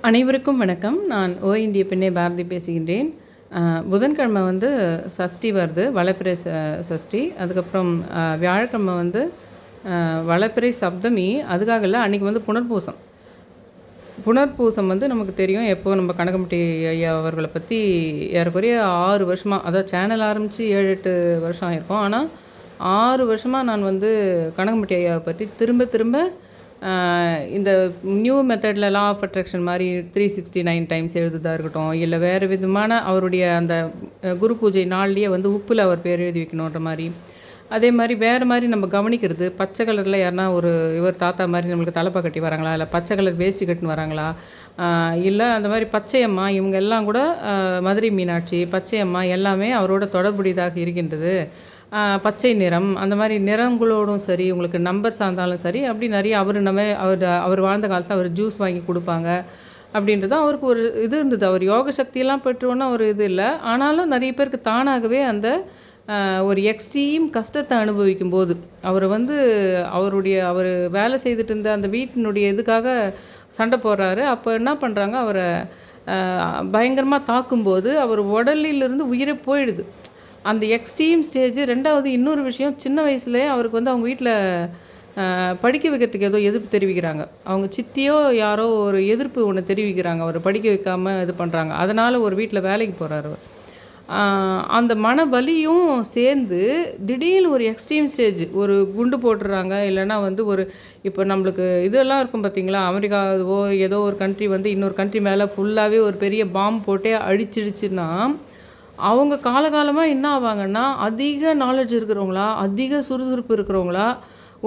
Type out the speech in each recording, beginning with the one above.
அனைவருக்கும் வணக்கம். நான் இந்திய பெண்ணே பாரதி பேசுகின்றேன். புதன்கிழமை வந்து சஷ்டி வருது. வளர்பிறை சஷ்டி. அதுக்கப்புறம் வியாழக்கிழமை வந்து வளர்பிறை சப்தமி. அதுக்காக இல்லை, அன்றைக்கி வந்து புனர்பூசம். புனர்பூசம் வந்து நமக்கு தெரியும். எப்போ நம்ம கனகம்பட்டி ஐயா அவர்களை பற்றி ஏறக்குறைய 6 வருஷமாக, அதாவது சேனல் ஆரம்பித்து 7-8 வருஷம் ஆகிருக்கும். ஆனால் 6 வருஷமாக நான் வந்து கனகம்பட்டி ஐயாவை பற்றி திரும்ப திரும்ப இந்த நியூ மெத்தடில் லா ஆஃப் அட்ராக்ஷன் மாதிரி 369 டைம்ஸ் எழுதுதா இருக்கட்டும், இல்லை வேறு விதமான அவருடைய அந்த குரு பூஜை நாள்லேயே வந்து உப்பில் அவர் பேர் எழுதி வைக்கணுன்ற மாதிரி, அதே மாதிரி வேறு மாதிரி நம்ம கவனிக்கிறது. பச்சை கலரில் யாருன்னா ஒரு இவர் தாத்தா மாதிரி நம்மளுக்கு தலைப்பா கட்டி வராங்களா, இல்லை பச்சை கலர் வேஷ்டி கட்டுன்னு வராங்களா, இல்லை அந்த மாதிரி பச்சையம்மா இவங்க எல்லாம் கூட மதுரை மீனாட்சி, பச்சையம்மா எல்லாமே அவரோட தொடர்புடையதாக இருக்கின்றது. பச்சை நிறம், அந்த மாதிரி நிறங்களோடும் சரி, உங்களுக்கு நம்பர்ஸாக இருந்தாலும் சரி, அப்படி நிறைய அவர் வாழ்ந்த காலத்தில் அவர் ஜூஸ் வாங்கி கொடுப்பாங்க அப்படின்றது அவருக்கு ஒரு இது இருந்தது. அவர் யோக சக்தியெல்லாம் பெற்றோன்னா ஒரு இது இல்லை. ஆனாலும் நிறைய பேருக்கு தானாகவே அந்த ஒரு எக்ஸ்ட்ரீம் கஷ்டத்தை அனுபவிக்கும் போது அவர் வந்து அவர் வேலை செய்துட்டு இருந்த அந்த வீட்டினுடைய இதுக்காக சண்டை போடுறாரு. அப்போ என்ன பண்ணுறாங்க, அவரை பயங்கரமாக தாக்கும்போது அவர் உடலிலிருந்து உயிரே போயிடுது. அந்த எக்ஸ்ட்ரீம் ஸ்டேஜ். ரெண்டாவது இன்னொரு விஷயம், சின்ன வயசுலேயே அவருக்கு வந்து அவங்க வீட்டில் படிக்க வைக்கிறதுக்கு ஏதோ எதிர்ப்பு தெரிவிக்கிறாங்க. அவங்க சித்தியோ யாரோ ஒரு எதிர்ப்பு ஒன்று தெரிவிக்கிறாங்க. அவர் படிக்க வைக்காமல் இது பண்ணுறாங்க. அதனால் ஒரு வீட்டில் வேலைக்கு போகிறாரு அவர். அந்த மன வலியும் சேர்ந்து திடீர்னு ஒரு எக்ஸ்ட்ரீம் ஸ்டேஜ், ஒரு குண்டு போட்டுடுறாங்க. இல்லைனா வந்து ஒரு இப்போ நம்மளுக்கு இதெல்லாம் இருக்கும் பார்த்திங்களா, அமெரிக்காவோ ஏதோ ஒரு கண்ட்ரி வந்து இன்னொரு கண்ட்ரி மேலே ஃபுல்லாகவே ஒரு பெரிய பாம்பு போட்டே அழிச்சிடுச்சுன்னா, அவங்க காலகாலமாக என்ன ஆவாங்கன்னா, அதிக நாலேஜ் இருக்கிறவங்களா, அதிக சுறுசுறுப்பு இருக்கிறவங்களா,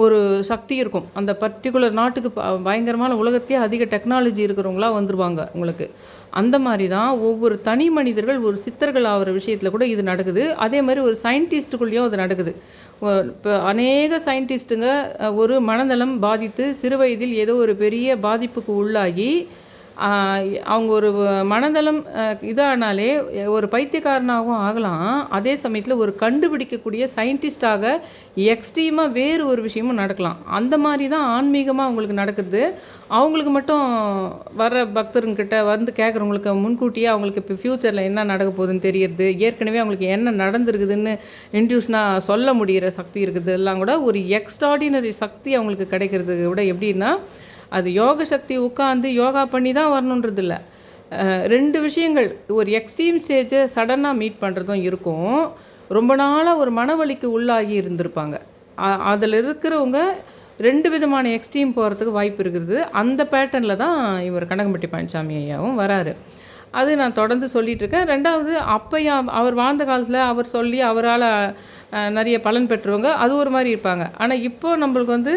ஒரு சக்தி இருக்கும். அந்த பர்டிகுலர் நாட்டுக்கு பயங்கரமான உலகத்தையே அதிக டெக்னாலஜி இருக்கிறவங்களா வந்துருவாங்க உங்களுக்கு. அந்த மாதிரி தான் ஒவ்வொரு தனி மனிதர்கள் ஒரு சித்தர்கள் ஆகிற விஷயத்தில் கூட இது நடக்குது. அதே மாதிரி ஒரு சயின்டிஸ்ட்டுக்குள்ளேயும் அது நடக்குது. இப்போ அநேக சயின்டிஸ்ட்டுங்க ஒரு மனநலம் பாதித்து சிறு வயதில் ஏதோ ஒரு பெரிய பாதிப்புக்கு உள்ளாகி அவங்க ஒரு மனதளம் இதானாலே ஒரு பைத்தியக்காரனாகவும் ஆகலாம். அதே சமயத்தில் ஒரு கண்டுபிடிக்கக்கூடிய சயின்டிஸ்டாக எக்ஸ்ட்ரீமாக வேறு ஒரு விஷயமும் நடக்கலாம். அந்த மாதிரி தான் ஆன்மீகமாக அவங்களுக்கு நடக்குது. அவங்களுக்கு மட்டும் வர்ற பக்தருங்கிட்ட வந்து கேட்குறவங்களுக்கு முன்கூட்டியே அவங்களுக்கு இப்போ ஃப்யூச்சரில் என்ன நடக்க போகுதுன்னு தெரியறது, ஏற்கனவே அவங்களுக்கு என்ன நடந்துருக்குதுன்னு இன்ட்யூஷனாக சொல்ல முடிகிற சக்தி இருக்குது. எல்லாம் கூட ஒரு எக்ஸ்ட்ராடினரி சக்தி அவங்களுக்கு கிடைக்கிறது விட எப்படின்னா, அது யோக சக்தி உட்காந்து யோகா பண்ணி தான் வரணுன்றது இல்லை. 2 விஷயங்கள், ஒரு எக்ஸ்ட்ரீம் ஸ்டேஜை சடனாக மீட் பண்ணுறதும் இருக்கும். ரொம்ப நாளாக ஒரு மனவலிக்கு உள்ளாகி இருந்திருப்பாங்க. அதில் இருக்கிறவங்க 2 விதமான எக்ஸ்ட்ரீம் போகிறதுக்கு வாய்ப்பு இருக்குது. அந்த பேட்டர்னில் தான் இவர் கனகம்பட்டி பழனிசாமி ஐயாவும் வராரு. அது நான் தொடர்ந்து சொல்லிகிட்ருக்கேன். 2வது அப்பையா அவர் வாழ்ந்த காலத்தில் அவர் சொல்லி அவரால் நிறைய பலன் பெற்றவங்க அது ஒரு மாதிரி இருப்பாங்க. ஆனால் இப்போது நம்மளுக்கு வந்து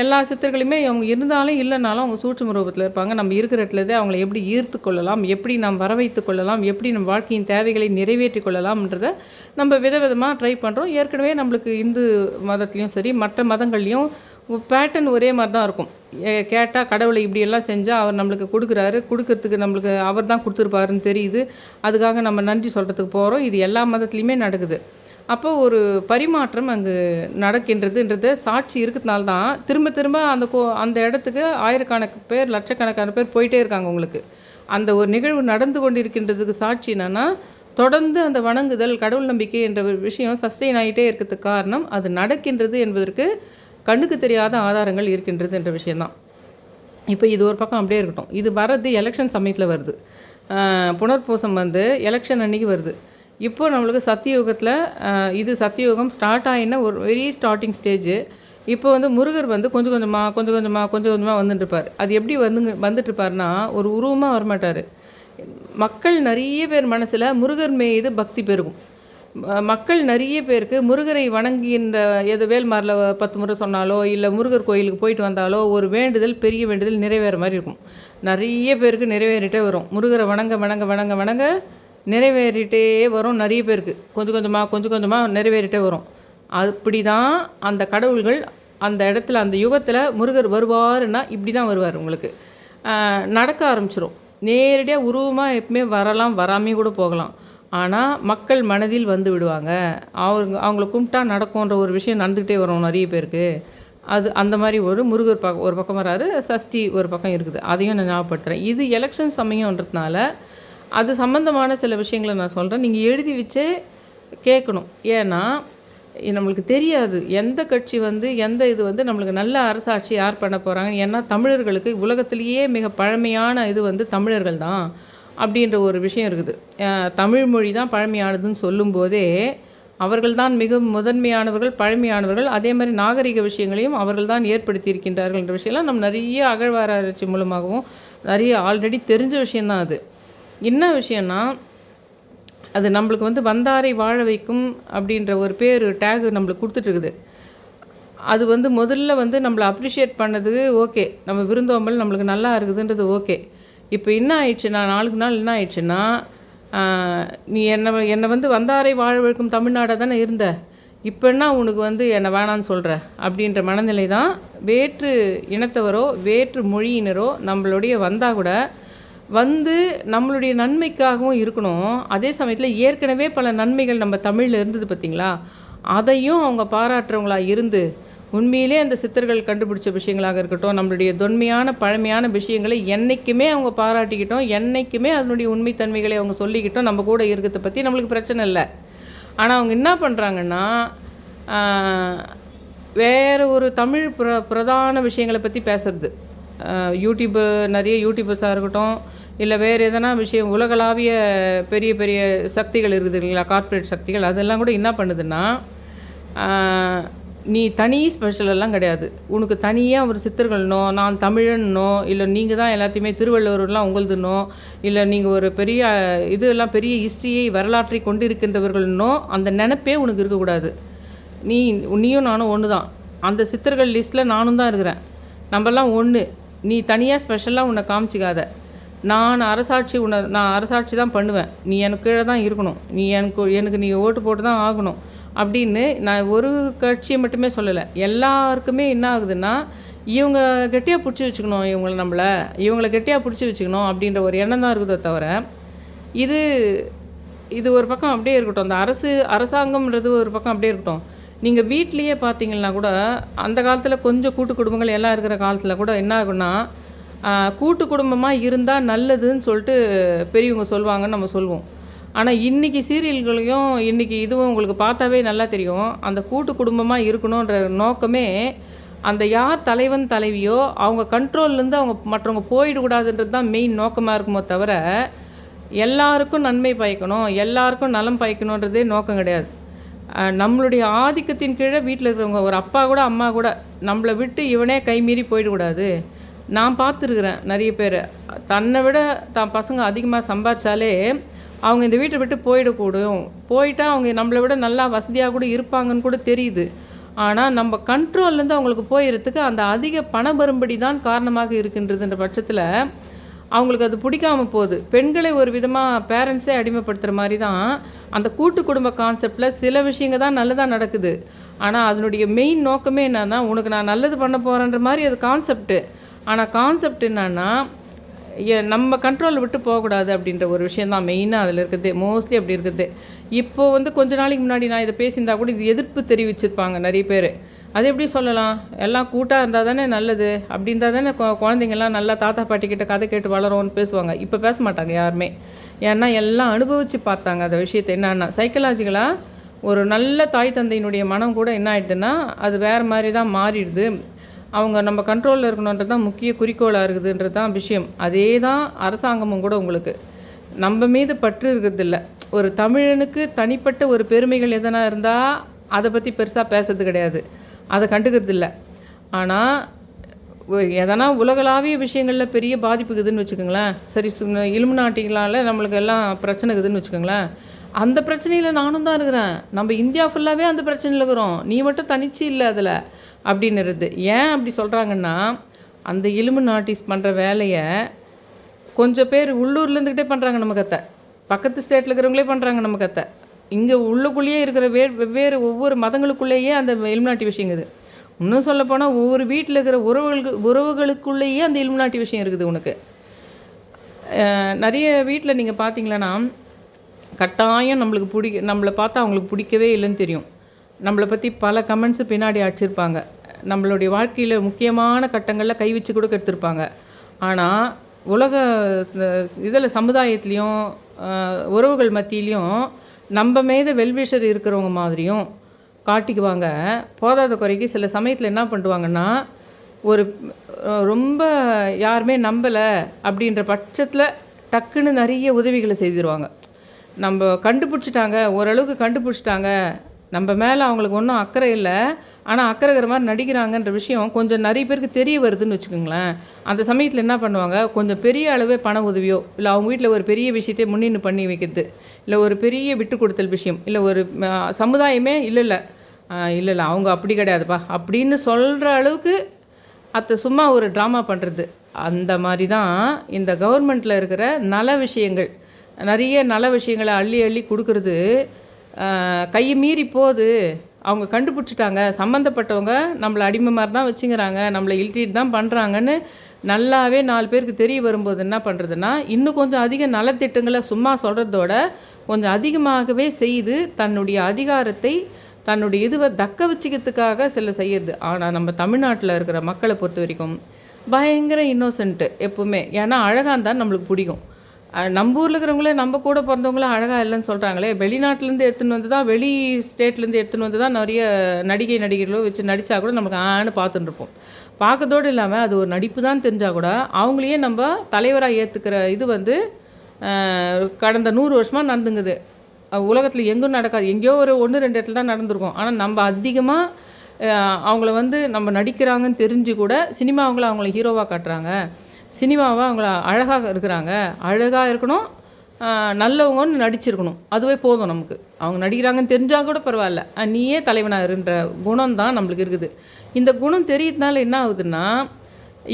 எல்லா சித்தர்களையுமே அவங்க இருந்தாலும் இல்லைனாலும் அவங்க சூட்சும ரூபத்தில் இருப்பாங்க. நம்ம இருக்கிற இடத்துலேருந்தே அவங்கள எப்படி ஈர்த்து கொள்ளலாம், எப்படி நாம் வர வைத்து கொள்ளலாம், எப்படி நம்ம வாழ்க்கையின் தேவைகளை நிறைவேற்றி கொள்ளலாம்ன்றதை நம்ம விதவிதமாக ட்ரை பண்ணுறோம். ஏற்கனவே நம்மளுக்கு இந்து மதத்துலேயும் சரி மற்ற மதங்கள்லேயும் பேட்டர்ன் ஒரே மாதிரி தான் இருக்கும். கேட்டால் கடவுளை இப்படியெல்லாம் செஞ்சால் அவர் நம்மளுக்கு கொடுக்கறதுக்கு நம்மளுக்கு அவர் தான் கொடுத்துருப்பாருன்னு தெரியுது. அதுக்காக நம்ம நன்றி சொல்கிறதுக்கு போகிறோம். இது எல்லா மதத்துலேயுமே நடக்குது. அப்போ ஒரு பரிமாற்றம் அங்கு நடக்கின்றதுன்றது சாட்சி இருக்கிறதுனால தான் திரும்ப திரும்ப அந்த இடத்துக்கு ஆயிரக்கணக்கான பேர் லட்சக்கணக்கான பேர் போயிட்டே இருக்காங்க. உங்களுக்கு அந்த ஒரு நிகழ்வு நடந்து கொண்டு இருக்கின்றதுக்கு சாட்சி என்னென்னா, தொடர்ந்து அந்த வணங்குதல் கடவுள் நம்பிக்கை என்ற ஒரு விஷயம் சஸ்டெயின் ஆகிட்டே இருக்கிறதுக்கு காரணம் அது நடக்கின்றது என்பதற்கு கண்ணுக்கு தெரியாத ஆதாரங்கள் இருக்கின்றது என்ற விஷயந்தான். இப்போ இது ஒரு பக்கம் அப்படியே இருக்கட்டும். இது வர்றது எலெக்ஷன் சமயத்தில் வருது. புனர்பூசம் வந்து எலெக்ஷன் அன்றைக்கி வருது. இப்போது நம்மளுக்கு சத்தியுகத்தில் இது சத்தியுகம் ஸ்டார்ட் ஆகின ஒரு வெரி ஸ்டார்டிங் ஸ்டேஜு. இப்போ வந்து முருகர் வந்து கொஞ்சம் கொஞ்சமாக வந்துட்டுருப்பார். அது எப்படி வந்துட்டுருப்பார்னா, ஒரு உருவமாக வரமாட்டார். மக்கள் நிறைய பேர் மனசில் முருகர் மீது பக்தி பெருகும். மக்கள் நிறைய பேருக்கு முருகரை வணங்குகின்ற வேல்மாரில் 10 முறை சொன்னாலோ இல்லை முருகர் கோயிலுக்கு போயிட்டு வந்தாலோ ஒரு வேண்டுதல் பெரிய வேண்டுதல் நிறைவேற மாதிரி இருக்கும். நிறைய பேருக்கு நிறைவேறிட்டே வரும். முருகரை வணங்க நிறைவேறிட்டே வரும். நிறைய பேருக்கு கொஞ்சம் கொஞ்சமாக நிறைவேறிட்டே வரும். அப்படி தான் அந்த கடவுள்கள் அந்த இடத்துல அந்த யுகத்தில் முருகர் வருவாருன்னா இப்படி தான் வருவார். உங்களுக்கு நடக்க ஆரம்பிச்சிடும். நேரடியாக உருவமாக எப்பவுமே வரலாம், வராமையும் கூட போகலாம். ஆனால் மக்கள் மனதில் வந்து விடுவாங்க. அவங்கள கும்பிட்டா நடக்கும்ன்ற ஒரு விஷயம் நடந்துக்கிட்டே வரும் நிறைய பேருக்கு. அது அந்த மாதிரி ஒரு முருகர் ஒரு பக்கம் வராரு, சஷ்டி ஒரு பக்கம் இருக்குது. அதையும் நான் ஞாபகப்படுத்துகிறேன். இது எலெக்ஷன் சமயம்ன்றதுனால அது சம்மந்தமான சில விஷயங்கள நான் சொல்கிறேன். நீங்கள் எழுதி வச்சே கேட்கணும். ஏன்னா நம்மளுக்கு தெரியாது எந்த கட்சி எந்த இது நம்மளுக்கு நல்ல அரசாட்சி யார் பண்ண போகிறாங்க. ஏன்னா தமிழர்களுக்கு உலகத்திலேயே மிக பழமையான இது தமிழர்கள் தான் அப்படின்ற ஒரு விஷயம் இருக்குது. தமிழ் மொழி தான் பழமையானதுன்னு சொல்லும்போதே அவர்கள் தான் மிக முதன்மையானவர்கள், பழமையானவர்கள். அதே மாதிரி நாகரிக விஷயங்களையும் அவர்கள் தான் ஏற்படுத்தியிருக்கின்றார்கள் என்ற விஷயம்லாம் நம்ம நிறைய அகழ்வாராய்ச்சி மூலமாகவும் நிறைய ஆல்ரெடி தெரிஞ்ச விஷயந்தான் அது. என்ன விஷயம்னா அது நம்மளுக்கு வந்தாரை வாழ வைக்கும் அப்படின்ற ஒரு பேர் டேகு நம்மளுக்கு கொடுத்துட்ருக்குது. அது முதல்ல நம்மளை அப்ரிஷியேட் பண்ணது ஓகே, நம்ம விருந்தோம்பல் நம்மளுக்கு நல்லா இருக்குதுன்றது ஓகே. இப்போ என்ன ஆயிடுச்சுன்னா நாளுக்கு நாள் என்ன ஆயிடுச்சுன்னா நீ என்னை வந்தாரை வாழ வைக்கும் தமிழ்நாடாக தானே இருந்த, இப்போ என்ன உனக்கு என்னை வேணான்னு சொல்கிற அப்படின்ற மனநிலை தான் வேற்று இனத்தவரோ வேற்று மொழியினரோ நம்மளுடைய வந்தால் கூட நம்மளுடைய நன்மைக்காகவும் இருக்கணும். அதே சமயத்தில் ஏற்கனவே பல நன்மைகள் நம்ம தமிழில் இருந்தது பார்த்திங்களா, அதையும் அவங்க பாராட்டுறவங்களாக இருந்து உண்மையிலே அந்த சித்தர்கள் கண்டுபிடிச்ச விஷயங்களாக இருக்கட்டும், நம்மளுடைய தொன்மையான பழமையான விஷயங்களை என்றைக்குமே அவங்க பாராட்டிக்கிட்டோம், என்றைக்குமே அதனுடைய உண்மைத்தன்மைகளை அவங்க சொல்லிக்கிட்டோம். நம்ம கூட இருக்கிறத பற்றி நம்மளுக்கு பிரச்சனை இல்லை. ஆனால் அவங்க என்ன பண்ணுறாங்கன்னா வேறு ஒரு தமிழ் பிரதான விஷயங்களை பற்றி பேசுகிறது. நிறைய யூடியூபர்ஸாக இருக்கட்டும், இல்லை வேறு எதனா விஷயம் உலகளாவிய பெரிய பெரிய சக்திகள் இருக்குது இல்லைங்களா, கார்ப்பரேட் சக்திகள், அதெல்லாம் கூட என்ன பண்ணுதுன்னா நீ தனி ஸ்பெஷலெல்லாம் கிடையாது, உனக்கு தனியாக ஒரு சித்தர்கள்னோ நான் தமிழன்னோ இல்லை நீங்கள் தான் எல்லாத்தையுமே திருவள்ளுவர்லாம் உங்களுதுன்னோ இல்லை நீங்கள் ஒரு பெரிய இதெல்லாம் பெரிய ஹிஸ்ட்ரியை வரலாற்றை கொண்டு இருக்கின்றவர்கள்னோ அந்த நினப்பே உனக்கு இருக்கக்கூடாது. நீயும் நானும் ஒன்று தான், அந்த சித்தர்கள் லிஸ்ட்டில் நானும் தான் இருக்கிறேன், நம்மலாம் ஒன்று. நீ தனியாக ஸ்பெஷலாக உன்னை காமிச்சிக்காத. நான் அரசாட்சி தான் பண்ணுவேன், நீ எனக்கு கீழே தான் இருக்கணும், எனக்கு நீ ஓட்டு போட்டு தான் ஆகணும் அப்படின்னு நான் ஒரு கட்சியை மட்டுமே சொல்லலை. எல்லாருக்குமே என்ன ஆகுதுன்னா இவங்க கெட்டியாக பிடிச்சி வச்சுக்கணும், இவங்களை கெட்டியாக பிடிச்சி வச்சுக்கணும் அப்படின்ற ஒரு எண்ணம் தான் இருக்குதோ தவிர இது ஒரு பக்கம் அப்படியே இருக்கட்டும். அந்த அரசாங்கம்ன்றது ஒரு பக்கம் அப்படியே இருக்கட்டும். நீங்கள் வீட்லேயே பார்த்தீங்கன்னா கூட அந்த காலத்தில் கொஞ்சம் கூட்டு குடும்பங்கள் எல்லாம் இருக்கிற காலத்தில் கூட என்ன ஆகுன்னா கூட்டு குடும்பமாக இருந்தால் நல்லதுன்னு சொல்லிட்டு பெரியவங்க சொல்லுவாங்கன்னு நம்ம சொல்லுவோம். ஆனால் இன்றைக்கி சீரியல்களையும் இன்றைக்கி இதுவும் உங்களுக்கு பார்த்தாவே நல்லா தெரியும். அந்த கூட்டு குடும்பமாக இருக்கணுன்ற நோக்கமே அந்த யார் தலைவன் தலைவியோ அவங்க கண்ட்ரோல்லேருந்து அவங்க மற்றவங்க போயிடக்கூடாதுன்றது தான் மெயின் நோக்கமாக இருக்குமோ தவிர எல்லாருக்கும் நன்மை பயக்கணும், எல்லாருக்கும் நலம் பயக்கணுன்றதே நோக்கம் கிடையாது. நம்மளுடைய ஆதிக்கத்தின் கீழே வீட்டில் இருக்கிறவங்க ஒரு அப்பா கூட அம்மா கூட நம்மளை விட்டு இவனே கைமீறி போயிடக்கூடாது. நான் பார்த்துருக்குறேன் நிறைய பேர் தன்னை விட தான் பசங்க அதிகமாக சம்பாதிச்சாலே அவங்க இந்த வீட்டை விட்டு போயிட்டால் அவங்க நம்மளை விட நல்லா வசதியாக கூட இருப்பாங்கன்னு கூட தெரியுது. ஆனால் நம்ம கண்ட்ரோல்லேருந்து அவங்களுக்கு போயிடுறதுக்கு அந்த அதிக பண வரும்படி தான் காரணமாக இருக்கின்றதுன்ற பட்சத்தில் அவங்களுக்கு அது பிடிக்காமல் போகுது. பெண்களை ஒரு விதமாக பேரண்ட்ஸே அடிமைப்படுத்துகிற மாதிரி தான் அந்த கூட்டு குடும்ப கான்செப்டில் சில விஷயங்கள் தான் நல்லதாக நடக்குது. ஆனால் அதனுடைய மெயின் நோக்கமே என்னன்னா உனக்கு நான் நல்லது பண்ண போகிறேன்ற மாதிரி அது கான்செப்ட்டு. ஆனால் கான்செப்ட் என்னன்னா நம்ம கண்ட்ரோலில் விட்டு போகக்கூடாது அப்படின்ற ஒரு விஷயந்தான் மெயினாக அதில் இருக்குது. மோஸ்ட்லி அப்படி இருக்குது. இப்போது கொஞ்ச நாளைக்கு முன்னாடி நான் இதை பேசியிருந்தா கூட இது எதிர்ப்பு தெரிவிச்சிருப்பாங்க நிறைய பேர். அது எப்படி சொல்லலாம், எல்லாம் கூட்டாக இருந்தால் தானே நல்லது, அப்படி இருந்தால் தானே குழந்தைங்கள்லாம் நல்லா தாத்தா பாட்டிக்கிட்ட கதை கேட்டு வளரும்னு பேசுவாங்க. இப்போ பேச மாட்டாங்க யாருமே. ஏன்னா எல்லாம் அனுபவித்து பார்த்தாங்க அந்த விஷயத்தை. என்னன்னா சைக்கலாஜிக்கலாக ஒரு நல்ல தாய் தந்தையினுடைய மனம் கூட என்ன ஆகிடுதுன்னா அது வேறு மாதிரி தான் மாறிடுது. அவங்க நம்ம கண்ட்ரோலில் இருக்கணுன்றது தான் முக்கிய குறிக்கோளாக இருக்குதுன்றது தான் விஷயம். அதே தான் அரசாங்கமும் கூட உங்களுக்கு நம்ம மீது பற்று இருக்கிறதில்ல. ஒரு தமிழனுக்கு தனிப்பட்ட ஒரு பெருமைகள் எதனா இருந்தால் அதை பற்றி பெருசாக பேசுறது கிடையாது, அதை கண்டுக்கிறது இல்லை. ஆனால் எதனா உலகளாவிய விஷயங்களில் பெரிய பாதிப்பு இருக்குதுன்னு வச்சுக்கோங்களேன், சரி இலுமினாட்டிகளால் நம்மளுக்கு எல்லாம் பிரச்சனை இருக்குதுன்னு வச்சுக்கோங்களேன், அந்த பிரச்சனையில் நானும் தான் இருக்கிறேன், நம்ம இந்தியா ஃபுல்லாகவே அந்த பிரச்சனையில் இருக்கிறோம், நீ மட்டும் தனிச்சு இல்லை அதில் அப்படின்னுறது. ஏன் அப்படி சொல்கிறாங்கன்னா அந்த இலுமினாட்டிஸ் பண்ணுற வேலையை கொஞ்சம் பேர் உள்ளூர்லேருந்துக்கிட்டே பண்ணுறாங்க நம்ம கத்தை, பக்கத்து ஸ்டேட்டில் இருக்கிறவங்களே பண்ணுறாங்க நம்ம கத்தை. இங்கே உள்ளுக்குள்ளேயே இருக்கிற வெவ்வேறு ஒவ்வொரு மதங்களுக்குள்ளேயே அந்த இலுமினாட்டி விஷயங்குது. இன்னும் சொல்லப்போனால் ஒவ்வொரு வீட்டில் இருக்கிற உறவுகளுக்குள்ளேயே அந்த இலுமினாட்டி விஷயம் இருக்குது. உனக்கு நிறைய வீட்டில் நீங்கள் பார்த்தீங்களன்னா கட்டாயம் நம்மளை பார்த்தா அவங்களுக்கு பிடிக்கவே இல்லைன்னு தெரியும். நம்மளை பற்றி பல கமெண்ட்ஸு பின்னாடி அடிச்சிருப்பாங்க. நம்மளுடைய வாழ்க்கையில் முக்கியமான கட்டங்களில் கை வச்சு கூட கெடுத்திருப்பாங்க. ஆனால் உலக இதில் சமுதாயத்துலேயும் உறவுகள் மத்தியிலையும் நம்ம மீது வெல்விஷர் இருக்கிறவங்க மாதிரியும் காட்டிக்குவாங்க. போதாத குறைக்கு சில சமயத்தில் என்ன பண்ணுவாங்கன்னா, ஒரு ரொம்ப யாருமே நம்பலை அப்படின்ற பட்சத்தில் டக்குன்னு நிறைய உதவிகளை செய்திருவாங்க. நம்ம கண்டுபிடிச்சிட்டாங்க, ஓரளவுக்கு கண்டுபிடிச்சிட்டாங்க, நம்ம மேலே அவங்களுக்கு ஒன்றும் அக்கறை இல்லை, ஆனால் அக்கறை இருக்கிற மாதிரி நடிக்கிறாங்கன்ற விஷயம் கொஞ்சம் நிறைய பேருக்கு தெரிய வருதுன்னு வச்சுக்கோங்களேன். அந்த சமயத்தில் என்ன பண்ணுவாங்க, கொஞ்சம் பெரிய அளவே பண உதவியோ, இல்லை அவங்க வீட்டில் ஒரு பெரிய விஷயத்தை முன்னின்று பண்ணி வைக்கிறது, இல்லை ஒரு பெரிய விட்டு கொடுத்தல் விஷயம், இல்லை ஒரு சமுதாயமே இல்லை அவங்க அப்படி கிடையாதுப்பா அப்படின்னு சொல்கிற அளவுக்கு அதை சும்மா ஒரு ட்ராமா பண்ணுறது. அந்த மாதிரி தான் இந்த கவர்மெண்ட்டில் இருக்கிற நல விஷயங்கள், நிறைய நல விஷயங்களை அள்ளி அள்ளி கொடுக்கறது கையை மீறி போகுது. அவங்க கண்டுபிடிச்சிட்டாங்க, சம்மந்தப்பட்டவங்க நம்மளை அடிமை மாதிரி தான் வச்சுங்கிறாங்க, நம்மளை இல்ட்ரீட் தான் பண்ணுறாங்கன்னு நல்லாவே 4 பேருக்கு தெரிய வரும்போது என்ன பண்ணுறதுன்னா, இன்னும் கொஞ்சம் அதிக நலத்திட்டங்களை சும்மா சொல்கிறதோட கொஞ்சம் அதிகமாகவே செய்து தன்னுடைய அதிகாரத்தை தன்னுடைய இதுவை தக்க வச்சுக்கிறதுக்காக சில செய்யுது. ஆனால் நம்ம தமிழ்நாட்டில் இருக்கிற மக்களை பொறுத்த வரைக்கும் பயங்கர இன்னோசென்ட்டு எப்போவுமே. ஏன்னா அழகாக இருந்தால் நம்மளுக்கு பிடிக்கும். நம்ம ஊரில் இருக்கிறவங்களே நம்ம கூட பிறந்தவங்களே அழகாக இல்லைன்னு சொல்கிறாங்களே. வெளிநாட்டிலேருந்து எடுத்துன்னு வந்து தான், வெளி ஸ்டேட்லேருந்து எடுத்துன்னு வந்து தான் நிறைய நடிகர்களோ வச்சு நடித்தா கூட நமக்கு ஆன்னு பார்த்துட்டு இருப்போம். பார்க்கறதோடு இல்லாமல் அது ஒரு நடிப்பு தான் தெரிஞ்சால் கூட அவங்களையே நம்ம தலைவராக ஏற்றுக்கிற இது வந்து கடந்த 100 வருஷமாக நடந்துங்குது. உலகத்தில் எங்கும் நடக்காது. எங்கேயோ ஒரு 1-2 இடத்துல தான் நடந்திருக்கும். ஆனால் நம்ம அதிகமாக அவங்கள வந்து நம்ம நடிக்கிறாங்கன்னு தெரிஞ்சு கூட சினிமாவங்களை அவங்கள ஹீரோவாக காட்டுறாங்க, சினிமாவை அவங்கள அழகாக இருக்கிறாங்க, அழகாக இருக்கணும், நல்லவங்கன்னு நடிச்சிருக்கணும், அதுவே போதும் நமக்கு. அவங்க நடிக்கிறாங்கன்னு தெரிஞ்சால் கூட பரவாயில்ல, நீயே தலைவனாக இருன்ற குணம் தான் நம்மளுக்கு இருக்குது. இந்த குணம் தெரியறதுனால என்ன ஆகுதுன்னா,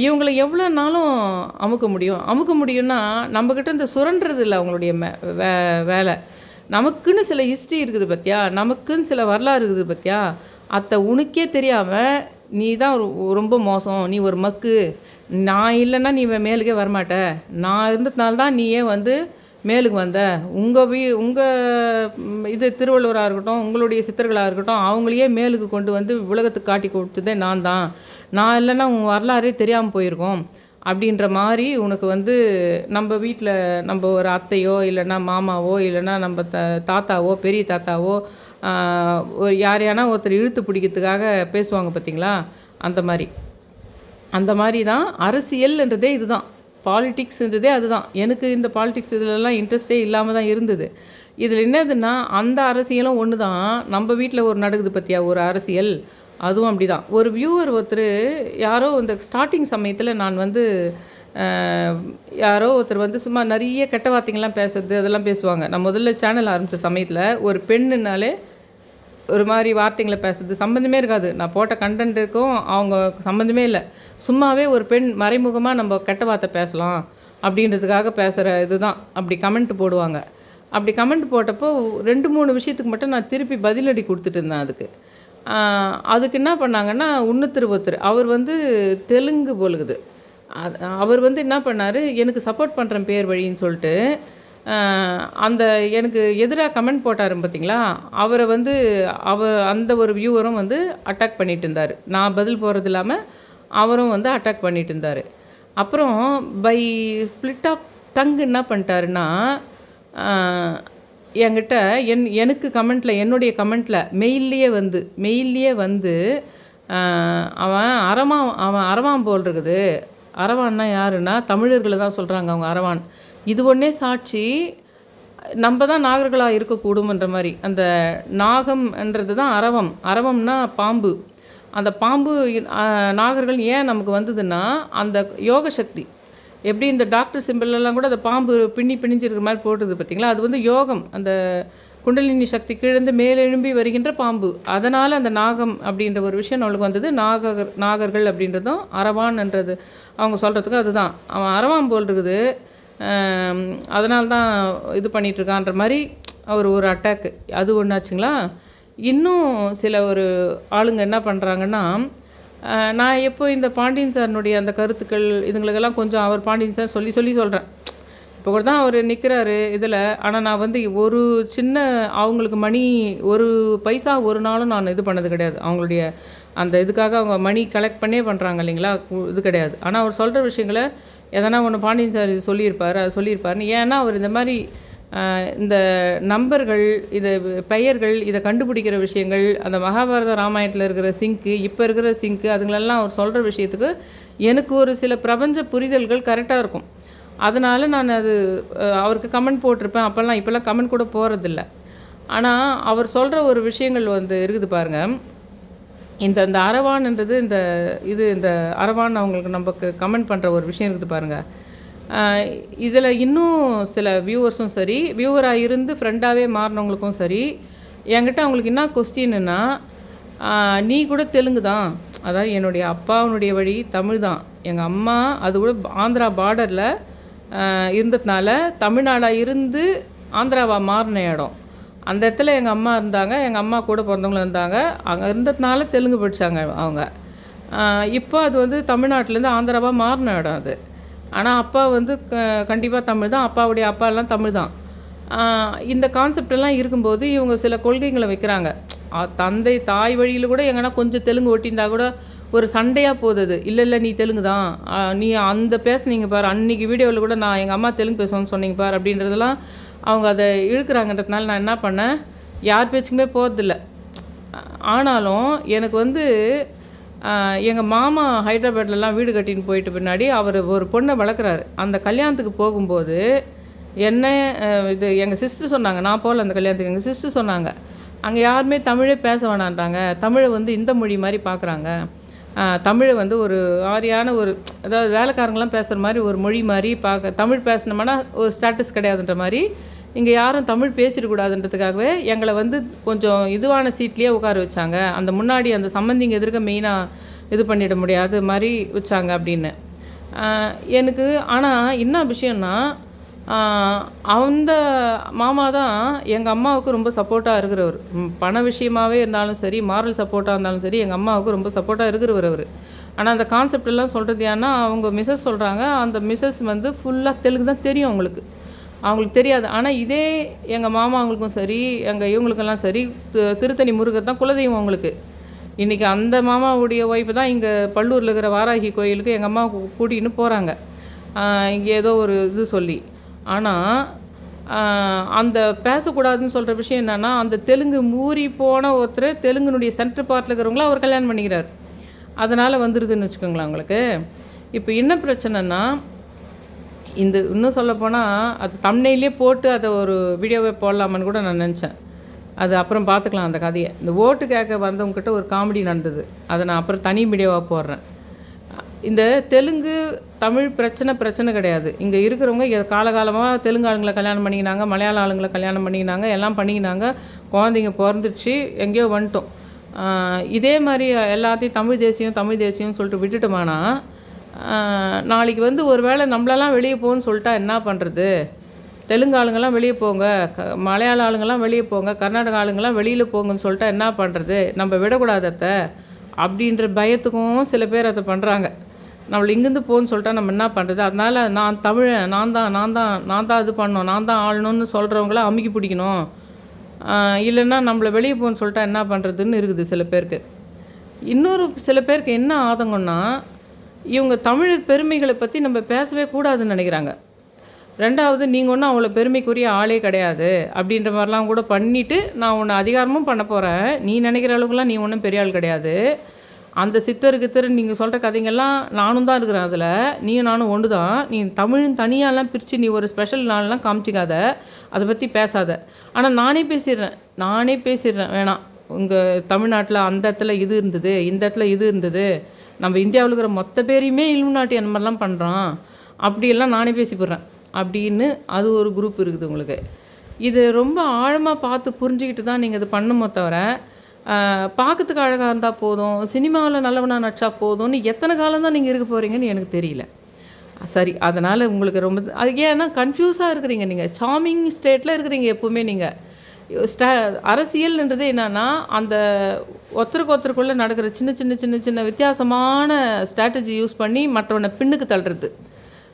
இவங்களை எவ்வளோ நாளும் அமுக்க முடியும்னா நம்மக்கிட்ட இந்த சுரண்டுறது இல்லை அவங்களுடைய வேலை. நமக்குன்னு சில ஹிஸ்ட்ரி இருக்குது பார்த்தியா, நமக்குன்னு சில வரலாறு இருக்குது பார்த்தியா, அத்தை உனக்கே தெரியாமல் நீ தான் ரொம்ப மோசம், நீ ஒரு மக்கு, நான் இல்லைன்னா நீ மேலுக்கே வரமாட்ட, நான் இருந்ததுனால தான் நீயே வந்து மேலுக்கு வந்த, உங்கள் இது திருவள்ளுவராக இருக்கட்டும், உங்களுடைய சித்தர்களாக இருக்கட்டும், அவங்களையே மேலுக்கு கொண்டு வந்து உலகத்துக்கு காட்டி கொடுத்ததே நான் இல்லைன்னா உன் வரலாறே தெரியாமல் போயிருக்கோம் அப்படின்ற மாதிரி உனக்கு வந்து நம்ம வீட்டில் நம்ம ஒரு அத்தையோ இல்லைன்னா மாமாவோ இல்லைன்னா நம்ம தாத்தாவோ பெரிய தாத்தாவோ ஒரு யாரையானா ஒருத்தர் இழுத்து பிடிக்கிறதுக்காக பேசுவாங்க பார்த்திங்களா. அந்த மாதிரி தான் அரசியல்ன்றதே இதுதான், பாலிட்டிக்ஸ்ன்றதே அதுதான். எனக்கு இந்த பாலிட்டிக்ஸ் இதிலெல்லாம் இன்ட்ரெஸ்டே இல்லாமல் தான் இருந்தது. இதில் என்னதுன்னா அந்த அரசியலும் ஒன்று தான். நம்ம வீட்டில் ஒரு நடக்குது பார்த்தியா ஒரு அரசியல், அதுவும் அப்படி தான். ஒரு வியூவர் ஒருத்தர் யாரோ இந்த ஸ்டார்டிங் சமயத்தில் நான் வந்து யாரோ ஒருத்தர் வந்து சும்மா நிறைய கெட்ட வார்த்தைங்கள்லாம் பேசுறது அதெல்லாம் பேசுவாங்க. நான் முதல்ல சேனல் ஆரம்பித்த சமயத்தில் ஒரு பெண்ணுனாலே ஒரு மாதிரி வார்த்தைங்களை பேசுறது சம்மந்தமே இருக்காது. நான் போட்ட கண்டென்ட்டுக்கும் அவங்க சம்மந்தமே இல்லை. சும்மாவே ஒரு பெண் மறைமுகமாக நம்ம கெட்ட வார்த்தை பேசலாம் அப்படின்றதுக்காக பேசுகிற இதுதான். அப்படி கமெண்ட் போடுவாங்க. அப்படி கமெண்ட் போட்டப்போ 2-3 விஷயத்துக்கு மட்டும் நான் திருப்பி பதிலடி கொடுத்துட்டு இருந்தேன். அதுக்கு என்ன பண்ணாங்கன்னா, ஒருத்தர் அவர் வந்து தெலுங்கு போலுக்குது. அவர் வந்து என்ன பண்ணார், எனக்கு சப்போர்ட் பண்ணுறேன் பேர் வழின்னு சொல்லிட்டு அந்த எனக்கு எதிராக கமெண்ட் போட்டார் பார்த்திங்களா, அவரை வந்து அந்த ஒரு வியூவரும் வந்து அட்டாக் பண்ணிட்டு இருந்தார். நான் பதில் போகிறது இல்லாமல் அவரும் வந்து அட்டாக் பண்ணிட்டு இருந்தார். அப்புறம் பை ஸ்ப்ளிட் ஆஃப் டங் என்ன பண்ணிட்டாருன்னா, என்கிட்ட எனக்கு கமெண்ட்டில் என்னுடைய கமெண்ட்டில் மெயில்லையே வந்து அவன் அரவான் போல் இருக்குது. அரவான்னா யாருன்னா தமிழர்களை தான் சொல்கிறாங்க அவங்க அரவான். இது ஒன்றே சாட்சி நம்ம தான் நாகர்களாக இருக்கக்கூடும்ன்ற மாதிரி. அந்த நாகம்ன்றது தான் அரவம்னா பாம்பு. அந்த பாம்பு நாகர்கள் ஏன் நமக்கு வந்ததுன்னா அந்த யோக சக்தி. எப்படி இந்த டாக்டர் சிம்பிளெல்லாம் கூட அந்த பாம்பு பிணிஞ்சிருக்கிற மாதிரி போட்டுது பார்த்திங்களா, அது வந்து யோகம். அந்த குண்டலினி சக்தி கீழேருந்து மேலெழும்பி வருகின்ற பாம்பு. அதனால் அந்த நாகம் அப்படின்ற ஒரு விஷயம் நம்மளுக்கு வந்தது. நாகர்கள் அப்படின்றதும் அரவான்ன்றது அவங்க சொல்கிறதுக்கு அதுதான். அவன் அரவான் போல் இருக்குது, அதனால்தான் இது பண்ணிகிட்ருக்கான்ற மாதிரி ஒரு அட்டாக்கு. அது ஒன்றாச்சுங்களா. இன்னும் சில ஒரு ஆளுங்க என்ன பண்ணுறாங்கன்னா, நான் எப்போ இந்த பாண்டியன் சார்னுடைய அந்த கருத்துக்கள் இதுங்களுக்கெல்லாம் கொஞ்சம் அவர் பாண்டியன் சார் சொல்லி சொல்கிறேன். இப்போ கூட தான் அவர் நிற்கிறாரு இதில். ஆனால் நான் வந்து ஒரு சின்ன அவங்களுக்கு ஒரு பைசா ஒரு நாளும் நான் இது பண்ணது கிடையாது. அவங்களுடைய அந்த இதுக்காக அவங்க மணி கலெக்ட் பண்ணே பண்ணுறாங்க இல்லைங்களா, இது கிடையாது. ஆனால் அவர் சொல்கிற விஷயங்கள எதனா ஒன்று பாண்டியன் சார் இது சொல்லியிருப்பார், அது சொல்லியிருப்பாருன்னு. ஏன்னா அவர் இந்த மாதிரி இந்த நம்பர்கள், இது பெயர்கள், இதை கண்டுபிடிக்கிற விஷயங்கள், அந்த மகாபாரத ராமாயணத்தில் இருக்கிற சிங்க்கு, இப்போ இருக்கிற சிங்க்கு, அதுங்களெல்லாம் அவர் சொல்கிற விஷயத்துக்கு எனக்கு ஒரு சில பிரபஞ்ச புரிதல்கள் கரெக்டாக இருக்கும். அதனால் நான் அது அவருக்கு கமெண்ட் போட்டிருப்பேன். இப்போல்லாம் கமெண்ட் கூட போகிறதில்ல. ஆனால் அவர் சொல்கிற ஒரு விஷயங்கள் வந்து இருக்குது பாருங்கள். இந்த அரவான்ன்றது இந்த அரவான் அவங்களுக்கு நமக்கு கமெண்ட் பண்ணுற ஒரு விஷயம் இருக்குது பாருங்கள். இதில் இன்னும் சில வியூவர்ஸும் சரி, வியூவராக இருந்து ஃப்ரெண்டாகவே மாறினவங்களுக்கும் சரி, என்கிட்ட அவங்களுக்கு என்ன கொஸ்டின்னா, நீ கூட தெலுங்கு தான், அதாவது என்னுடைய அப்பாவுடைய வழி தமிழ் தான், எங்கள் அம்மா அது கூட ஆந்திரா பார்டரில் இருந்ததுனால தமிழ்நாடாக இருந்து ஆந்திராவாக மாறின இடம், அந்த இடத்துல எங்கள் அம்மா இருந்தாங்க, எங்கள் அம்மா கூட பிறந்தவங்களும் இருந்தாங்க, அங்கே இருந்ததுனால தெலுங்கு படித்தாங்க அவங்க. இப்போ அது வந்து தமிழ்நாட்டிலேருந்து ஆந்திராவாக மாறின இடம் அது. ஆனால் அப்பா வந்து கண்டிப்பாக தமிழ் தான், அப்பாவுடைய அப்பாலாம் தமிழ் தான். இந்த கான்செப்டெல்லாம் இருக்கும்போது இவங்க சில கொள்கைகளை வைக்கிறாங்க. தந்தை தாய் வழியில் கூட எங்கன்னா கொஞ்சம் தெலுங்கு ஒட்டியிருந்தா கூட ஒரு சண்டையாக போகுது. இல்லை நீ தெலுங்கு தான், நீ அந்த பேசுனீங்க பாரு, அன்றைக்கி வீடியோவில் கூட நான் எங்கள் அம்மா தெலுங்கு பேசுவேன்னு சொன்னீங்க பாரு அப்படின்றதெல்லாம் அவங்க அதை இழுக்கிறாங்கன்றதுனால நான் என்ன பண்ணேன், யார் பேச்சுக்குமே போகிறதில்ல. ஆனாலும் எனக்கு வந்து எங்கள் மாமா ஹைதராபாத்லலாம் வீடு கட்டின்னு போயிட்டு பின்னாடி அவர் ஒரு பொண்ணை வளர்க்குறாரு. அந்த கல்யாணத்துக்கு போகும்போது என்ன இது எங்கள் சிஸ்டர் சொன்னாங்க, நான் போகல அந்த கல்யாணத்துக்கு, எங்கள் சிஸ்டர் சொன்னாங்க, அங்கே யாருமே தமிழே பேச வேணான்றாங்க, தமிழை வந்து இந்த மொழி மாதிரி பார்க்குறாங்க, தமிழை வந்து ஒரு ஆரியான ஒரு அதாவது வேலைக்காரங்களாம் பேசுகிற மாதிரி ஒரு மொழி மாதிரி தமிழ் பேசினோம்னா ஒரு ஸ்டேட்டஸ் கிடையாதுன்ற மாதிரி, இங்கே யாரும் தமிழ் பேசிடக்கூடாதுன்றதுக்காகவே எங்களை வந்து கொஞ்சம் இதுவான சீட்லேயே உட்கார வச்சாங்க, அந்த முன்னாடி அந்த சம்மந்திங்க எதிர்க்க மெயினாக இது பண்ணிட முடியாது மாதிரி வச்சாங்க அப்படின்னு எனக்கு. ஆனால் என்ன விஷயம்னா, அந்த மாமா தான் எங்கள் அம்மாவுக்கு ரொம்ப சப்போர்ட்டாக இருக்கிறவர். பண விஷயமாகவே இருந்தாலும் சரி, மாரல் சப்போர்ட்டாக இருந்தாலும் சரி, எங்கள் அம்மாவுக்கு ரொம்ப சப்போர்ட்டாக இருக்கிறவர் அவர். ஆனால் அந்த கான்செப்ட் எல்லாம் சொல்கிறது ஏன்னா அவங்க மிஸ்ஸஸ் சொல்கிறாங்க, அந்த மிஸ்ஸஸ் வந்து ஃபுல்லாக தெலுங்கு தான் தெரியும் அவங்களுக்கு தெரியாது. ஆனால் இதே எங்கள் மாமா அவங்களுக்கும் சரி, எங்கள் இவங்களுக்கெல்லாம் சரி, திருத்தணி முருகர் தான் குலதெய்வம் அவங்களுக்கு. இன்றைக்கி அந்த மாமாவுடைய ஒய்ஃபு தான் இங்கே பல்லூரில் இருக்கிற வாராகி கோயிலுக்கு எங்கள் அம்மா கூட்டிகின்னு போகிறாங்க, இங்கே ஏதோ ஒரு இது சொல்லி. ஆனால் அந்த பேசக்கூடாதுன்னு சொல்கிற விஷயம் என்னென்னா, அந்த தெலுங்கு மூறி போன ஒருத்தர் தெலுங்குனுடைய சென்ட்ரு பார்ட்டில் இருக்கிறவங்கள அவர் கல்யாணம் பண்ணிக்கிறார். அதனால் வந்துடுதுன்னு வச்சுக்கோங்களேன் உங்களுக்கு. இப்போ என்ன பிரச்சனைன்னா, இன்னும் சொல்லப்போனால் அது தம்ப்நெயிலே போட்டு அதை ஒரு வீடியோவை போடலாமான்னு கூட நான் நினச்சேன். அது அப்புறம் பார்த்துக்கலாம் அந்த கதையை. இந்த ஓட்டு கேட்க வந்தவங்ககிட்ட ஒரு காமெடி நடந்தது, அதை நான் அப்புறம் தனி வீடியோவாக போடுறேன். இந்த தெலுங்கு தமிழ் பிரச்சனை கிடையாது. இங்கே இருக்கிறவங்க காலகாலமாக தெலுங்கு ஆளுங்களை கல்யாணம் பண்ணிக்கினாங்க, மலையாள ஆளுங்களை கல்யாணம் பண்ணிக்கினாங்க, எல்லாம் பண்ணிக்கினாங்க, குழந்தைங்க பிறந்துடுச்சு, எங்கேயோ வந்துட்டோம். இதே மாதிரி எல்லாத்தையும் தமிழ் தேசியம்னு சொல்லிட்டு விட்டுட்டோமானா, நாளைக்கு வந்து ஒரு வேளை நம்மளெல்லாம் வெளியே போகணுன்னு சொல்லிட்டா என்ன பண்ணுறது? தெலுங்கு ஆளுங்கள்லாம் வெளியே போங்க, மலையாள ஆளுங்கள்லாம் வெளியே போங்க, கர்நாடக ஆளுங்கள்லாம் வெளியில் போங்கன்னு சொல்லிட்டா என்ன பண்ணுறது? நம்ம விடக்கூடாது அத்தை அப்படின்ற பயத்துக்கும் சில பேர் அதை பண்ணுறாங்க. நம்மளை இங்கேருந்து போகணுன்னு சொல்லிட்டா நம்ம என்ன பண்ணுறது? அதனால் நான் தமிழன், நான் தான் இது பண்ணணும், நான் தான் ஆளணும்னு சொல்கிறவங்கள அமுக்கி பிடிக்கணும், இல்லைன்னா நம்மளை வெளியே போகணுன்னு சொல்லிட்டா என்ன பண்ணுறதுன்னு இருக்குது சில பேருக்கு. இன்னொரு சில பேருக்கு என்ன ஆதங்கம்னா, இவங்க தமிழர் பெருமைகளை பற்றி நம்ம பேசவே கூடாதுன்னு நினைக்கிறாங்க. ரெண்டாவது, நீங்கள் ஒன்றும் அவ்வளோ பெருமைக்குரிய ஆளே கிடையாது அப்படின்ற மாதிரிலாம் கூட பண்ணிவிட்டு நான் உன்னை அதிகாரமும் பண்ண போகிறேன், நீ நினைக்கிற அளவுக்குலாம் நீ ஒன்றும் பெரிய ஆள் கிடையாது, அந்த சித்தருக்கு நீங்கள் சொல்கிற கதைங்கள்லாம் நானும் தான் இருக்கிறேன், அதில் நீயும் நானும் ஒன்று தான், நீ தமிழ்னு தனியாலாம் பிரித்து நீ ஒரு ஸ்பெஷல் நாள்லாம் காமிச்சிக்காத, அதை பற்றி பேசாத. ஆனால் நானே பேசிடுறேன் வேணாம், உங்கள் தமிழ்நாட்டில் அந்த இடத்துல இது இருந்தது, இந்த இடத்துல இது இருந்தது, நம்ம இந்தியாவில் இருக்கிற மொத்த பேரையுமே இலுமினாட்டி அந்த மாதிரிலாம் பண்ணுறோம், அப்படியெல்லாம் நானே பேசிப்படுறேன் அப்படின்னு அது ஒரு குரூப் இருக்குது உங்களுக்கு. இது ரொம்ப ஆழமாக பார்த்து புரிஞ்சுக்கிட்டு தான் நீங்கள் இது பண்ணுமோ தவிர, பார்க்கறதுக்கு அழகாக இருந்தால் போதும், சினிமாவில் நல்லவனாக நடிச்சா போதும்னு எத்தனை காலம் தான் நீங்கள் இருக்க போகிறீங்கன்னு எனக்கு தெரியல. சரி, அதனால் உங்களுக்கு ரொம்ப அது ஏன்னா கன்ஃபியூஸாக இருக்கிறீங்க, நீங்கள் சார்மிங் ஸ்டேட்டில் இருக்கிறீங்க எப்போவுமே. நீங்கள் அரசியல்ன்றது என்னென்னா, அந்த ஒருத்தருக்குள்ளே நடக்கிற சின்ன வித்தியாசமான ஸ்ட்ராட்டஜி யூஸ் பண்ணி மற்றவனை பின்னுக்கு தள்ளுறது,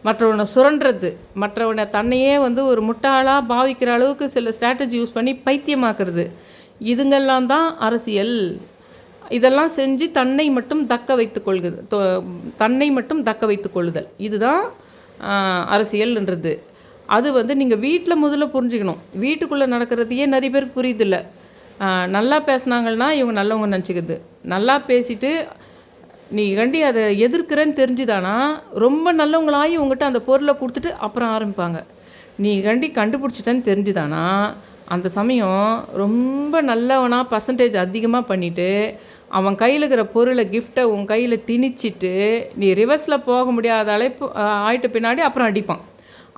மற்றவனை சுரண்டுறது, மற்றவனை தன்னையே வந்து ஒரு முட்டாளாக பாவிக்கிற அளவுக்கு சில ஸ்ட்ராட்டஜி யூஸ் பண்ணி பைத்தியமாக்குறது, இதுங்கெல்லாம் தான் அரசியல். இதெல்லாம் செஞ்சு தன்னை மட்டும் தக்க வைத்துக் கொள்ளுதல் இதுதான் அரசியல்ன்றது. அது வந்து நீங்கள் வீட்டில் முதல்ல புரிஞ்சுக்கணும். வீட்டுக்குள்ளே நடக்கிறதையே நிறைய பேருக்கு புரியுதில்ல. நல்லா பேசுனாங்கன்னா இவங்க நல்லவங்க நினச்சிக்கிறது. நல்லா பேசிட்டு நீ கண்டி அதை எதிர்க்கிறேன்னு தெரிஞ்சுதானா ரொம்ப நல்லவங்களாகி உங்கள்கிட்ட அந்த பொருளை கொடுத்துட்டு அப்புறம் ஆரம்பிப்பாங்க. நீ கண்டி கண்டுபிடிச்சிட்டேன்னு தெரிஞ்சுதானா அந்த சமயம் ரொம்ப நல்லவனாக பர்சன்டேஜ் அதிகமாக பண்ணிவிட்டு அவன் கையில் இருக்கிற பொருளை கிஃப்ட்டை உன் கையில் திணிச்சிட்டு நீ ரிவர்ஸில் போக முடியாத அழைப்பு ஆயிட்ட பின்னாடி அப்புறம் அடிப்பான்.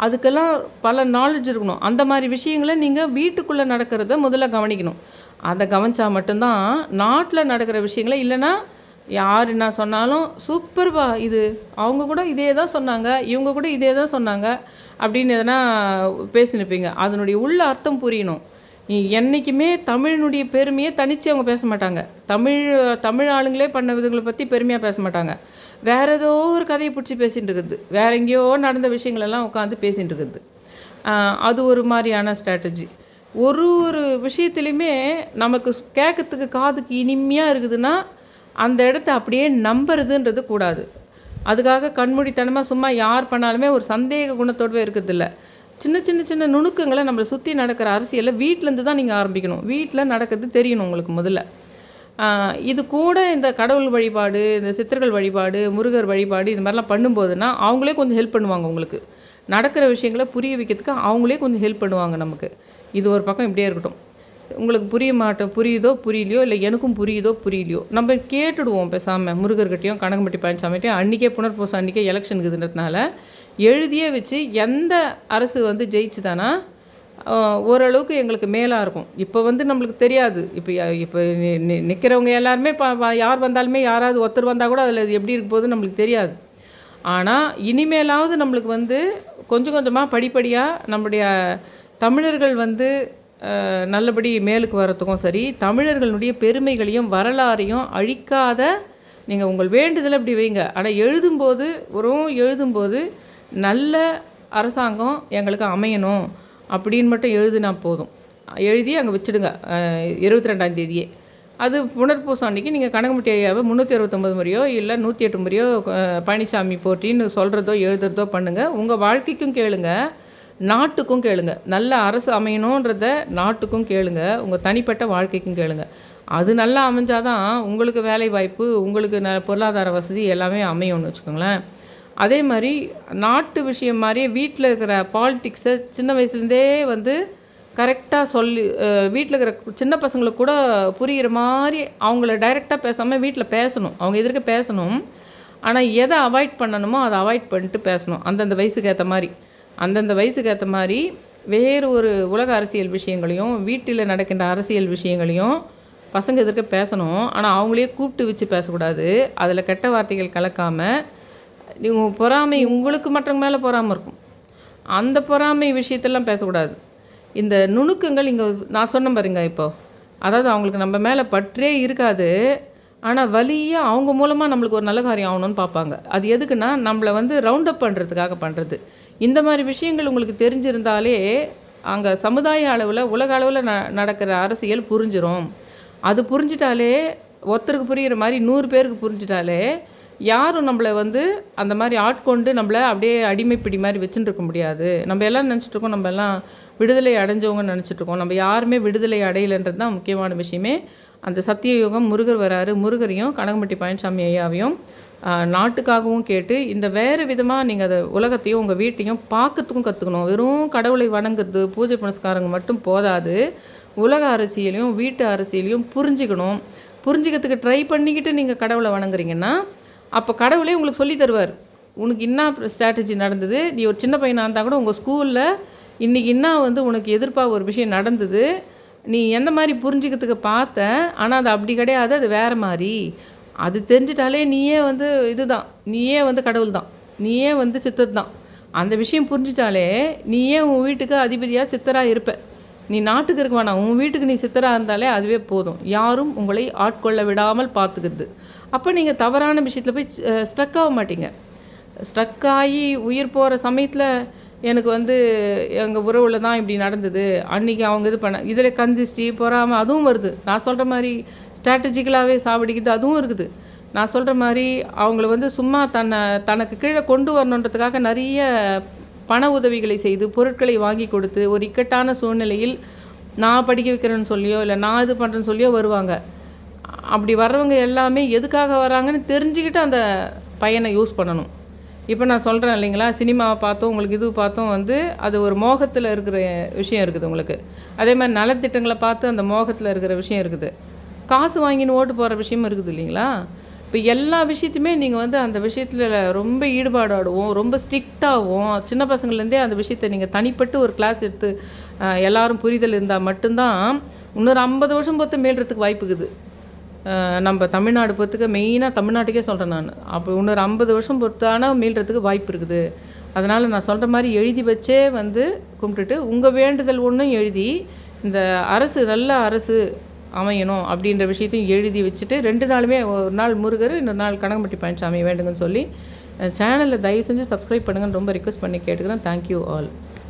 அதுக்கெல்லாம் பல நாலேஜ் இருக்கணும். அந்த மாதிரி விஷயங்களை நீங்கள் வீட்டுக்குள்ளே நடக்கிறத முதல்ல கவனிக்கணும். அதை கவனித்தா மட்டும்தான் நாட்டில் நடக்கிற விஷயங்களை இல்லைன்னா யார் என்ன சொன்னாலும் சூப்பர்வா இது அவங்க கூட இதே தான் சொன்னாங்க இவங்க கூட இதே தான் சொன்னாங்க அப்படின்னு எதனா பேசினிருப்பீங்க. அதனுடைய உள்ள அர்த்தம் புரியணும். என்றைக்குமே தமிழினுடைய பெருமையை தனித்து அவங்க பேச மாட்டாங்க. தமிழ் ஆளுங்களே பண்ண விதங்களை பற்றி பெருமையாக பேச மாட்டாங்க. வேறு ஏதோ ஒரு கதையை பிடிச்சி பேசிகிட்டு இருக்குது. வேறு எங்கேயோ நடந்த விஷயங்களெல்லாம் உட்காந்து பேசிகிட்டு இருக்குது. அது ஒரு மாதிரியான ஸ்ட்ராட்டஜி. ஒரு விஷயத்துலையுமே நமக்கு கேட்கறதுக்கு காதுக்கு இனிமையாக இருக்குதுன்னா அந்த இடத்த அப்படியே நம்புறதுன்றது கூடாது. அதுக்காக கண்மூடித்தனமாக சும்மா யார் பண்ணாலுமே ஒரு சந்தேக குணத்தோடவே இருக்கிறதில்ல. சின்ன நுணுக்கங்களை நம்மளை சுற்றி நடக்கிற அரசியலில் வீட்டிலேருந்து தான் நீங்கள் ஆரம்பிக்கணும். வீட்டில் நடக்கிறது தெரியணும் உங்களுக்கு முதல்ல. இது கூட இந்த கடவுள் வழிபாடு, இந்த சித்தர்கள் வழிபாடு, முருகர் வழிபாடு இது மாதிரிலாம் பண்ணும்போதுன்னா அவங்களே கொஞ்சம் ஹெல்ப் பண்ணுவாங்க. உங்களுக்கு நடக்கிற விஷயங்களை புரிய வைக்கிறதுக்கு அவங்களே கொஞ்சம் ஹெல்ப் பண்ணுவாங்க நமக்கு. இது ஒரு பக்கம் இப்படியே இருக்கட்டும். உங்களுக்கு புரியுதோ புரியலையோ இல்லை எனக்கும் புரியுதோ புரியலையோ நம்ம கேட்டுடுவோம் பேசாமல் முருகர்கிட்டையும் கனகம்பட்டி பழனிசாமிகிட்டையும். அன்றைக்கே புனர்பூசம் அன்றைக்கே எலெக்ஷன் இருக்குதுன்றதுனால எழுதியே வச்சு எந்த அரசு வந்து ஜெயிச்சுதானா ஓரளவுக்கு எங்களுக்கு மேலாக இருக்கும். இப்போ வந்து நம்மளுக்கு தெரியாது. இப்போ நிற்கிறவங்க எல்லாருமே யார் வந்தாலுமே யாராவது ஒருத்தர் வந்தால் கூட அதில் அது எப்படி இருக்க போகுது நம்மளுக்கு தெரியாது. ஆனால் இனிமேலாவது நம்மளுக்கு வந்து கொஞ்சம் கொஞ்சமாக படிப்படியாக நம்முடைய தமிழர்கள் வந்து நல்லபடி மேலுக்கு வரத்துக்கும் சரி, தமிழர்களுடைய பெருமைகளையும் வரலாறையும் அழிக்காத நீங்கள் உங்கள் வேண்டுதலை அப்படி வைங்க. ஆனால் எழுதும்போது நல்ல அரசாங்கம் எங்களுக்கு அமையணும் அப்படின்னு மட்டும் எழுதுனா போதும். எழுதி அங்கே வச்சுடுங்க 22ஆம் தேதியே. அது புனர்பூசம் அன்றைக்கி நீங்கள் கனகம்பட்டி ஐயாவை 369 முறையோ இல்லை 108 முறையோ பழனிசாமி போட்டின்னு சொல்கிறதோ எழுதுறதோ பண்ணுங்கள். உங்கள் வாழ்க்கைக்கும் கேளுங்க, நாட்டுக்கும் கேளுங்க. நல்ல அரசு அமையணுன்றத நாட்டுக்கும் கேளுங்க, உங்கள் தனிப்பட்ட வாழ்க்கைக்கும் கேளுங்க. அது நல்லா அமைஞ்சாதான் உங்களுக்கு வேலை வாய்ப்பு, உங்களுக்கு பொருளாதார வசதி எல்லாமே அமையும்னு வச்சுக்கோங்களேன். அதே மாதிரி நாட்டு விஷயம் மாதிரியே வீட்டில் இருக்கிற பாலிட்டிக்ஸை சின்ன வயசுலேருந்தே வந்து கரெக்டாக வீட்டில் இருக்கிற சின்ன பசங்களுக்கு கூட புரிகிற மாதிரி அவங்கள டைரெக்டாக பேசாமல் வீட்டில் பேசணும், அவங்க எதிர்க்க பேசணும். ஆனால் எதை அவாய்ட் பண்ணணுமோ அதை அவாய்ட் பண்ணிட்டு பேசணும். அந்தந்த வயசுக்கு ஏற்ற மாதிரி வேறு ஒரு உலக அரசியல் விஷயங்களையும் வீட்டில் நடக்கின்ற அரசியல் விஷயங்களையும் பசங்க எதிர்க்க பேசணும். ஆனால் அவங்களே கூப்பிட்டு வச்சு பேசக்கூடாது. அதில் கெட்ட வார்த்தைகள் கலக்காமல் நீங்கள் பொறாமை உங்களுக்கு மற்றவங்க மேலே பொறாமல் இருக்கும். அந்த பொறாமை விஷயத்தெல்லாம் பேசக்கூடாது. இந்த நுணுக்கங்கள் இங்கே நான் சொன்ன பாருங்க. அதாவது அவங்களுக்கு நம்ம மேலே பற்றே இருக்காது, ஆனால் வலியாக அவங்க மூலமாக நம்மளுக்கு ஒரு நல்ல காரியம் ஆகணும்னு பார்ப்பாங்க. அது எதுக்குன்னா நம்மளை வந்து ரவுண்ட் அப் பண்ணுறதுக்காக பண்ணுறது. இந்த மாதிரி விஷயங்கள் உங்களுக்கு தெரிஞ்சிருந்தாலே அங்கே சமுதாய அளவில் உலக அளவில் நடக்கிற அரசியல் புரிஞ்சிடும். அது புரிஞ்சிட்டாலே ஒருத்தருக்கு புரிகிற மாதிரி 100 பேருக்கு புரிஞ்சிட்டாலே யாரும் நம்மளை வந்து அந்த மாதிரி ஆட்கொண்டு நம்மளை அப்படியே அடிமைப்பிடி மாதிரி வச்சுட்டு இருக்க முடியாது. நம்ம எல்லாம் நினச்சிட்ருக்கோம் நம்ம எல்லாம் விடுதலை அடைஞ்சவங்கன்னு நினச்சிட்ருக்கோம். நம்ம யாருமே விடுதலை அடையலைன்றது தான் முக்கியமான விஷயமே. அந்த சத்தியயுகம் முருகர் வராரு. முருகரையும் கனகம்பட்டி பழனிசாமி ஐயாவையும் நாட்டுக்காகவும் கேட்டு இந்த வேறு விதமாக நீங்கள் அதை உலகத்தையும் உங்கள் வீட்டையும் பார்க்கறதுக்கும் கற்றுக்கணும். வெறும் கடவுளை வணங்குறது பூஜை புனஸ்காரங்க மட்டும் போதாது, உலக அரசியலையும் வீட்டு அரசியலையும் புரிஞ்சுக்கணும். புரிஞ்சுக்கிறதுக்கு ட்ரை பண்ணிக்கிட்டு நீங்கள் கடவுளை வணங்குறீங்கன்னா அப்போ கடவுளே உங்களுக்கு சொல்லி தருவார். உனக்கு என்ன ஸ்ட்ராட்டஜி நடந்தது, நீ ஒரு சின்ன பையனாக இருந்தால் கூட உங்கள் ஸ்கூலில் இன்றைக்கி என்ன வந்து உனக்கு எதிர்ப்பாக ஒரு விஷயம் நடந்தது, நீ எந்த மாதிரி புரிஞ்சுக்கிறதுக்கு பார்த்த, ஆனால் அது அப்படி கிடையாது, அது வேறு மாதிரி. அது தெரிஞ்சிட்டாலே நீயே வந்து இதுதான், நீயே வந்து கடவுள் தான், நீயே வந்து சித்தர் தான். அந்த விஷயம் புரிஞ்சிட்டாலே நீயே உன் வீட்டுக்கு அதிபதியாக சித்தராக இருப்ப. நீ நாட்டுக்கு இருக்க வேணாம், உன் வீட்டுக்கு நீ சித்தராக இருந்தாலே அதுவே போதும். யாரும் உங்களை ஆட்கொள்ள விடாமல் பார்த்துக்கிறது. அப்போ நீங்கள் தவறான விஷயத்தில் போய் ஸ்ட்ரக் ஆக மாட்டீங்க. ஸ்ட்ரக் ஆகி உயிர் போகிற சமயத்தில் எனக்கு வந்து எங்கள் உறவில் தான் இப்படி நடந்தது, அன்றைக்கி அவங்க இது பண்ண இதில் கந்திஷ்டி பொறாமல் அதுவும் வருது. நான் சொல்கிற மாதிரி ஸ்ட்ராட்டஜிக்கலாகவே சாவடிக்குது, அதுவும் இருக்குது. நான் சொல்கிற மாதிரி அவங்கள வந்து சும்மா தனக்கு கீழே கொண்டு வரணுன்றதுக்காக நிறைய பண உதவிகளை செய்து பொருட்களை வாங்கி கொடுத்து ஒரு இக்கட்டான சூழ்நிலையில் நான் படிக்க வைக்கிறேன்னு சொல்லியோ இல்லை நான் இது பண்ணுறேன்னு சொல்லியோ வருவாங்க. அப்படி வர்றவங்க எல்லாமே எதுக்காக வராங்கன்னு தெரிஞ்சுக்கிட்டு அந்த பையனை யூஸ் பண்ணணும். இப்போ நான் சொல்கிறேன் இல்லைங்களா, சினிமாவை பார்த்தோம், உங்களுக்கு இது பார்த்தோம் வந்து அது ஒரு மோகத்தில் இருக்கிற விஷயம் இருக்குது உங்களுக்கு. அதே மாதிரி நலத்திட்டங்களை பார்த்து அந்த மோகத்தில் இருக்கிற விஷயம் இருக்குது. காசு வாங்கின்னு ஓட்டு போகிற விஷயமும் இருக்குது இல்லைங்களா. இப்போ எல்லா விஷயத்தையுமே நீங்கள் வந்து அந்த விஷயத்தில் ரொம்ப ஈடுபாடாகவும் ரொம்ப ஸ்ட்ரிக்டாகவும் சின்ன பசங்கள்லேருந்தே அந்த விஷயத்தை நீங்கள் தனிப்பட்டு ஒரு கிளாஸ் எடுத்து எல்லோரும் புரிதல் இருந்தால் மட்டும்தான் இன்னொரு 50 வருஷம் பொறுத்து மீள்றதுக்கு வாய்ப்பு இருக்குது. நம்ம தமிழ்நாடு பொறுத்துக்க மெயினாக தமிழ்நாட்டுக்கே சொல்கிறேன் நான். அப்போ இன்னொரு 50 வருஷம் பொறுத்தான மீள்றதுக்கு வாய்ப்பு இருக்குது. அதனால் நான் சொல்கிற மாதிரி எழுதி வச்சே வந்து கும்பிட்டுட்டு உங்கள் வேண்டுதல் ஒன்றும் எழுதி இந்த அரசு நல்ல அரசு அமையணும் அப்படின்ற விஷயத்தையும் எழுதி வச்சுட்டு 2 நாளுமே ஒரு நாள் முருகர், இன்னொரு நாள் கனகம்பட்டி பழனிசாமி வேண்டுங்கன்னு சொல்லி சேனலில் தயவு செஞ்சு சப்ஸ்கிரைப் பண்ணுங்கன்னு ரொம்ப ரிக்வெஸ்ட் பண்ணி கேட்டுக்கிறேன். Thank you all.